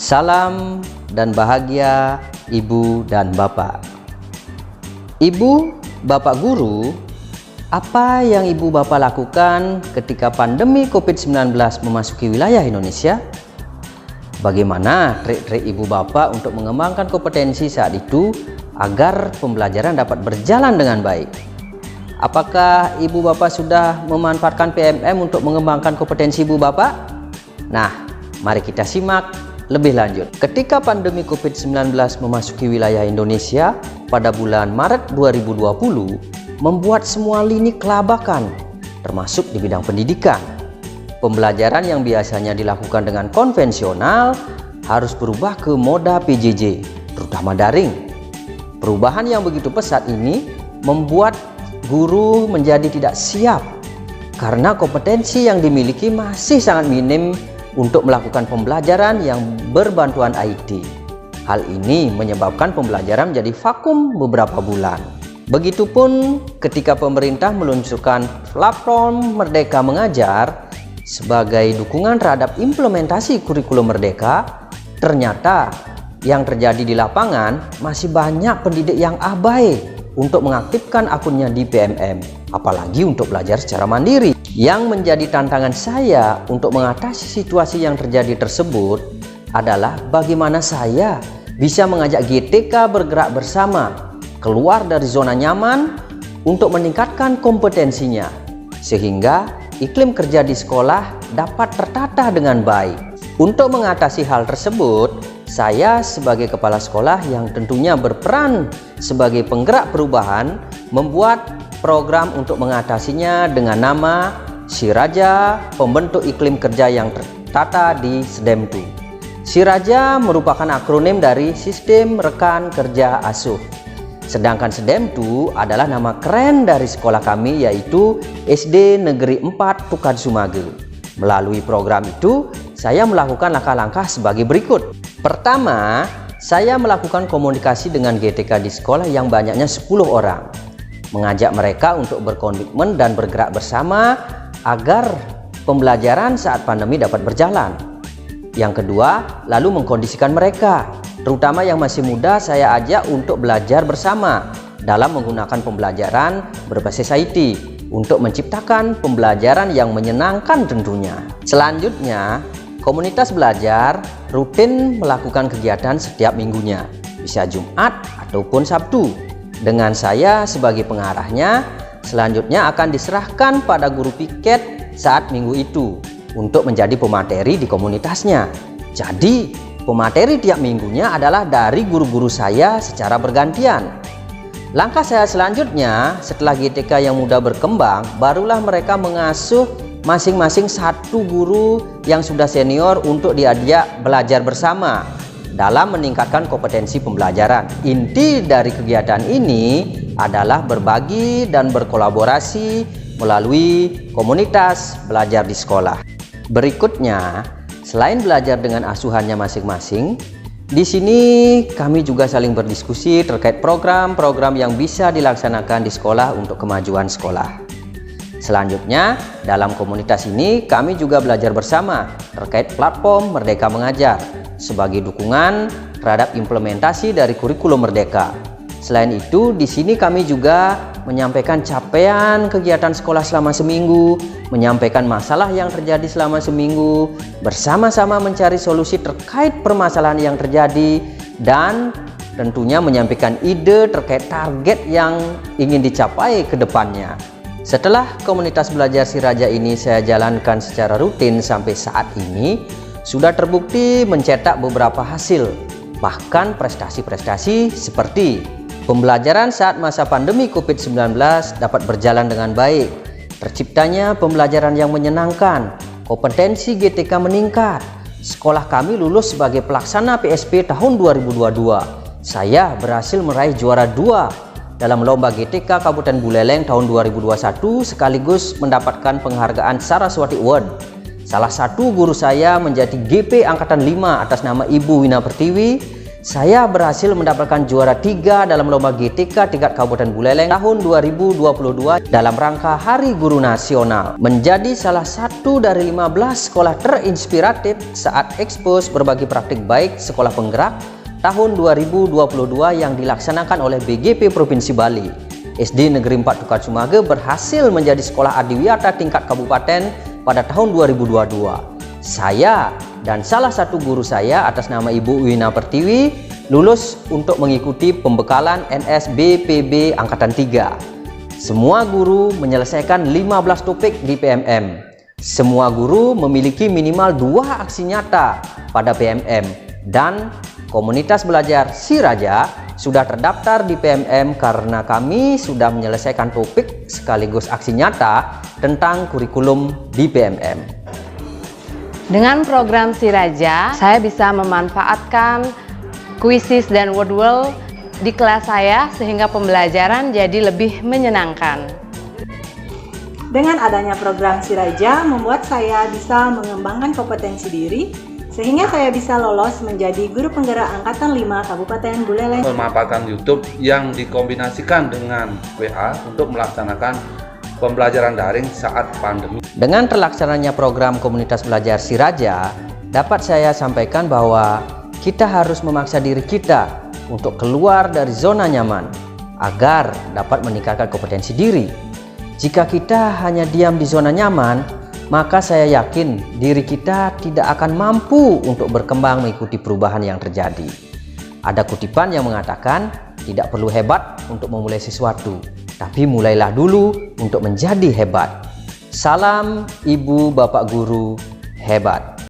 Salam dan bahagia Ibu dan Bapak. Ibu, Bapak guru, apa yang Ibu Bapak lakukan ketika pandemi COVID-19 memasuki wilayah Indonesia? Bagaimana trik-trik Ibu Bapak untuk mengembangkan kompetensi saat itu agar pembelajaran dapat berjalan dengan baik? Apakah Ibu Bapak sudah memanfaatkan PMM untuk mengembangkan kompetensi Ibu Bapak? Nah, mari kita simak lebih lanjut. Ketika pandemi COVID-19 memasuki wilayah Indonesia pada bulan Maret 2020, membuat semua lini kelabakan, termasuk di bidang pendidikan. Pembelajaran yang biasanya dilakukan dengan konvensional harus berubah ke moda PJJ, terutama daring. Perubahan yang begitu pesat ini membuat guru menjadi tidak siap karena kompetensi yang dimiliki masih sangat minim untuk melakukan pembelajaran yang berbantuan IT. Hal ini menyebabkan pembelajaran menjadi vakum beberapa bulan. Begitupun ketika pemerintah meluncurkan platform Merdeka Mengajar sebagai dukungan terhadap implementasi kurikulum Merdeka, ternyata yang terjadi di lapangan masih banyak pendidik yang abai untuk mengaktifkan akunnya di PMM, apalagi untuk belajar secara mandiri. Yang menjadi tantangan saya untuk mengatasi situasi yang terjadi tersebut adalah bagaimana saya bisa mengajak GTK bergerak bersama keluar dari zona nyaman untuk meningkatkan kompetensinya sehingga iklim kerja di sekolah dapat tertata dengan baik. Untuk mengatasi hal tersebut, saya sebagai kepala sekolah yang tentunya berperan sebagai penggerak perubahan membuat program untuk mengatasinya dengan nama Siraja, pembentuk iklim kerja yang tertata di SDM2. Siraja merupakan akronim dari Sistem Rekan Kerja Asuh. Sedangkan SDM2 adalah nama keren dari sekolah kami, yaitu SD Negeri 4 Tukan Sumage. Melalui program itu, saya melakukan langkah-langkah sebagai berikut. Pertama, saya melakukan komunikasi dengan GTK di sekolah yang banyaknya 10 orang. Mengajak mereka untuk berkomitmen dan bergerak bersama agar pembelajaran saat pandemi dapat berjalan. Yang kedua, lalu mengkondisikan mereka, terutama yang masih muda, saya ajak untuk belajar bersama dalam menggunakan pembelajaran berbasis IT untuk menciptakan pembelajaran yang menyenangkan tentunya. Selanjutnya, komunitas belajar rutin melakukan kegiatan setiap minggunya, bisa Jumat ataupun Sabtu. Dengan saya sebagai pengarahnya, selanjutnya akan diserahkan pada guru piket saat minggu itu untuk menjadi pemateri di komunitasnya. Jadi, pemateri tiap minggunya adalah dari guru-guru saya secara bergantian. Langkah saya selanjutnya, setelah GTK yang muda berkembang, barulah mereka mengasuh masing-masing satu guru yang sudah senior untuk diajak belajar bersama dalam meningkatkan kompetensi pembelajaran. Inti dari kegiatan ini adalah berbagi dan berkolaborasi melalui komunitas belajar di sekolah. Berikutnya, selain belajar dengan asuhannya masing-masing, di sini kami juga saling berdiskusi terkait program-program yang bisa dilaksanakan di sekolah untuk kemajuan sekolah. Selanjutnya, dalam komunitas ini kami juga belajar bersama terkait platform Merdeka Mengajar sebagai dukungan terhadap implementasi dari kurikulum Merdeka. Selain itu, di sini kami juga menyampaikan capaian kegiatan sekolah selama seminggu, menyampaikan masalah yang terjadi selama seminggu, bersama-sama mencari solusi terkait permasalahan yang terjadi, dan tentunya menyampaikan ide terkait target yang ingin dicapai ke depannya. Setelah komunitas belajar Siraja ini saya jalankan secara rutin sampai saat ini, sudah terbukti mencetak beberapa hasil, bahkan prestasi-prestasi seperti pembelajaran saat masa pandemi COVID-19 dapat berjalan dengan baik, terciptanya pembelajaran yang menyenangkan, kompetensi GTK meningkat, sekolah kami lulus sebagai pelaksana PSP tahun 2022. Saya berhasil meraih juara 2 dalam lomba GTK Kabupaten Buleleng tahun 2021 sekaligus mendapatkan penghargaan Saraswati Award. Salah satu guru saya menjadi GP Angkatan 5 atas nama Ibu Wina Pertiwi Saya berhasil mendapatkan juara 3 dalam lomba GTK tingkat Kabupaten Buleleng tahun 2022 dalam rangka Hari Guru Nasional. Menjadi salah satu dari 15 sekolah terinspiratif saat ekspos berbagi praktik baik sekolah penggerak tahun 2022 yang dilaksanakan oleh BGP Provinsi Bali. SD Negeri 4 Tukar Sumage berhasil menjadi sekolah adiwiyata tingkat kabupaten pada tahun 2022. Saya dan salah satu guru saya atas nama Ibu Wina Pertiwi lulus untuk mengikuti pembekalan NSBPB Angkatan 3. Semua guru menyelesaikan 15 topik di PMM. Semua guru memiliki minimal 2 aksi nyata pada PMM dan komunitas belajar Si Raja sudah terdaftar di PMM karena kami sudah menyelesaikan topik sekaligus aksi nyata tentang kurikulum di PMM. Dengan program Si Raja, saya bisa memanfaatkan kuisis dan wordwall di kelas saya sehingga pembelajaran jadi lebih menyenangkan. Dengan adanya program Si Raja, membuat saya bisa mengembangkan kompetensi diri sehingga saya bisa lolos menjadi guru penggerak Angkatan 5 Kabupaten Buleleng. Memanfaatkan YouTube yang dikombinasikan dengan WA untuk melaksanakan pembelajaran daring saat pandemi. Dengan terlaksananya program komunitas belajar Si Raja, dapat saya sampaikan bahwa kita harus memaksa diri kita untuk keluar dari zona nyaman agar dapat meningkatkan kompetensi diri. Jika kita hanya diam di zona nyaman, maka saya yakin diri kita tidak akan mampu untuk berkembang mengikuti perubahan yang terjadi. Ada kutipan yang mengatakan, tidak perlu hebat untuk memulai sesuatu, tapi mulailah dulu untuk menjadi hebat. Salam Ibu Bapak Guru hebat.